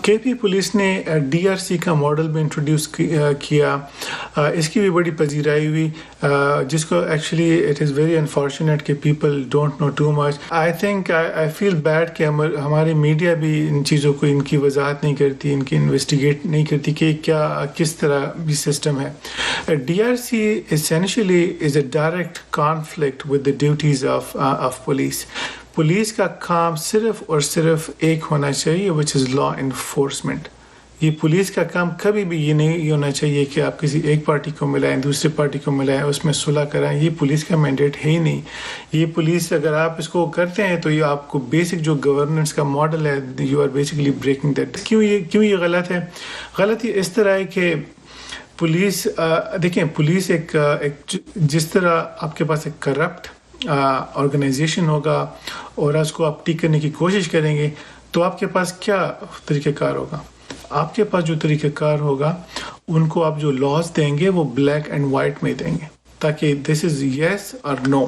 کے P police نے D R C کا ماڈل بھی انٹروڈیوس کیا. اس کی بھی بڑی پذیرائی ہوئی, جس کو actually it is very unfortunate کہ people don't know too much. I feel bad کہ ہماری میڈیا بھی ان چیزوں کو ان کی وضاحت نہیں کرتی, ان کی انویسٹیگیٹ نہیں کرتی کہ کس طرح بھی سسٹم ہے. D R C essentially is a direct conflict with the duties of police. Police کا کام صرف اور صرف ایک ہونا چاہیے which is law enforcement. یہ پولیس کا کام کبھی بھی یہ نہیں ہونا چاہیے کہ آپ کسی ایک پارٹی کو ملائیں, دوسری پارٹی کو ملائیں, اس میں صلح کرائیں. یہ پولیس کا مینڈیٹ ہے ہی نہیں. یہ پولیس اگر آپ اس کو کرتے ہیں تو یہ آپ کو بیسک جو گورننس کا ماڈل ہے, you are basically breaking that. کیوں یہ غلط ہے؟ غلط یہ اس طرح ہے کہ پولیس دیکھیں, پولیس ایک جس طرح آپ کے پاس ایک کرپٹ آرگنائزیشن ہوگا اور اس کو آپ ٹھیک کرنے کی کوشش کریں گے تو آپ کے پاس کیا طریقہ کار ہوگا؟ آپ کے پاس جو طریقہ کار ہوگا ان کو آپ جو لاز دیں گے وہ بلیک اینڈ وائٹ میں دیں گے, تاکہ دس از یس اور نو,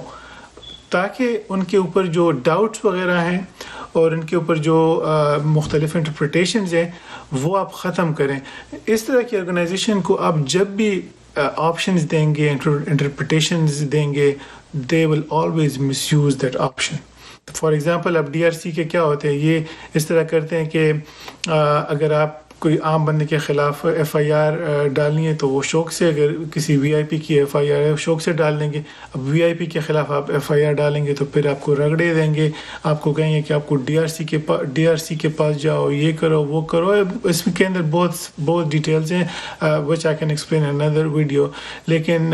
تاکہ ان کے اوپر جو ڈاؤٹس وغیرہ ہیں اور ان کے اوپر جو مختلف انٹرپریٹیشنز ہیں وہ آپ ختم کریں. اس طرح کی آرگنائزیشن کو آپ جب بھی آپشنز دیں گے, انٹرپریٹیشنز دیں گے, they will always misuse that option. For example اب ڈی آر سی کے کیا ہوتے ہیں, یہ اس طرح کرتے ہیں کہ اگر آپ کوئی عام بندے کے خلاف ایف آئی آر ڈالنی ہے تو وہ شوق سے, اگر کسی وی آئی پی کی ایف آئی آر ہے شوق سے ڈال دیں گے. اب وی آئی پی کے خلاف آپ ایف آئی آر ڈالیں گے تو پھر آپ کو رگڑے دیں گے, آپ کو کہیں گے کہ آپ کو ڈی آر سی کے پاس جاؤ, یہ کرو وہ کرو. اس کے اندر بہت ڈیٹیلز ہیں which I can explain in another video. لیکن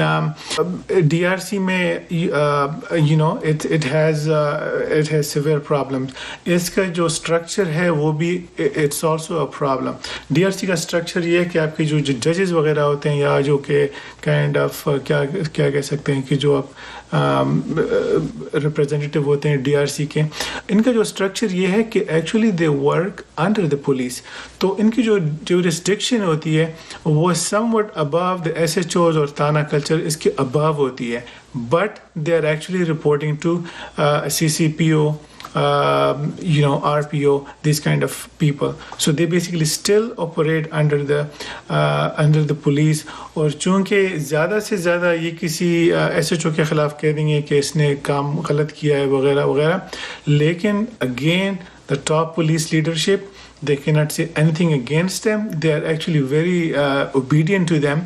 ڈی آر سی میں you know it has severe problems. اس کا جو اسٹرکچر ہے وہ بھی it's also a problem. D R C کا اسٹرکچر یہ ہے کہ آپ کے جو ججز وغیرہ ہوتے ہیں یا جو کہ کائنڈ آف کیا کہہ سکتے ہیں کہ جو آپ ریپرزینٹیو ہوتے ہیں ڈی آر سی کے, ان کا جو اسٹرکچر یہ ہے کہ actually they work under the police. تو ان کی جو جورسڈکشن ہوتی ہے وہ somewhat above the S H Os اور تانا کلچر اس کے ابو ہوتی ہے, but they are actually reporting to C C P O, RPO, these kind of people. So they basically still operate under the police. اور چونکہ زیادہ سے زیادہ یہ کسی ایس ایچ او کے خلاف کہہ دیں گے کہ اس نے کام غلط کیا ہے وغیرہ وغیرہ, لیکن again the top police leadership, they cannot say anything against them. They are actually very obedient to them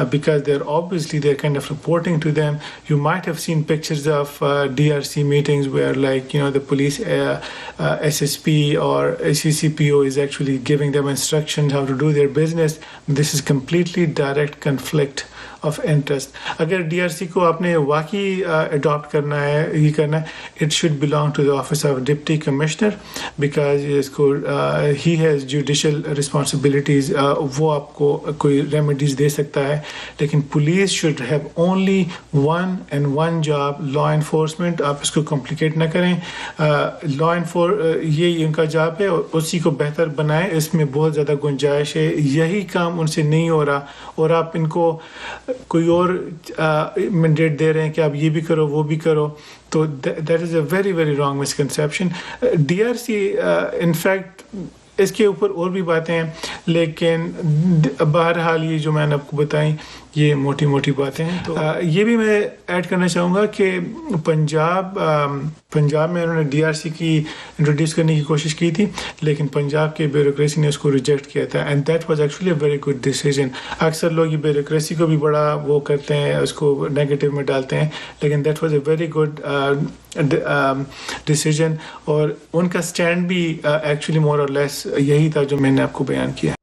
because they're kind of reporting to them. You might have seen pictures of DRC meetings where the police SSP or CCPO is actually giving them instructions how to do their business. This is completely direct conflict of interest. اگر D R سی کو آپ نے واقعی adapt کرنا ہے, یہ کرنا ہے, it should belong to the office of deputy commissioner because اس کو ہی ہیز جوڈیشل رسپانسبلٹیز. وہ آپ کو کوئی ریمیڈیز دے سکتا ہے, لیکن police should have only one job, law enforcement. آپ اس کو کمپلیکیٹ نہ کریں. یہ ان کا جاب ہے, اسی کو بہتر بنائیں. اس میں بہت زیادہ گنجائش ہے, یہی کام ان سے نہیں ہو رہا اور آپ ان کو کوئی اور مینڈیٹ دے رہے ہیں کہ آپ یہ بھی کرو وہ بھی کرو. تو that is a very very wrong misconception. D R C in fact اس کے اوپر اور بھی باتیں ہیں, لیکن بہرحال یہ جو میں نے آپ کو بتائیں یہ موٹی موٹی باتیں ہیں. تو یہ بھی میں ایڈ کرنا چاہوں گا کہ پنجاب میں انہوں نے ڈی آر سی کی انٹروڈیوس کرنے کی کوشش کی تھی, لیکن پنجاب کے بیوروکریسی نے اس کو ریجیکٹ کیا تھا, and that was actually a very good decision. اکثر لوگ یہ بیوروکریسی کو بھی بڑا وہ کرتے ہیں, اس کو نیگیٹو میں ڈالتے ہیں, لیکن that was a very good decision. اور ان کا اسٹینڈ بھی ایکچولی مور اور لیس یہی تھا جو میں نے آپ کو بیان کیا.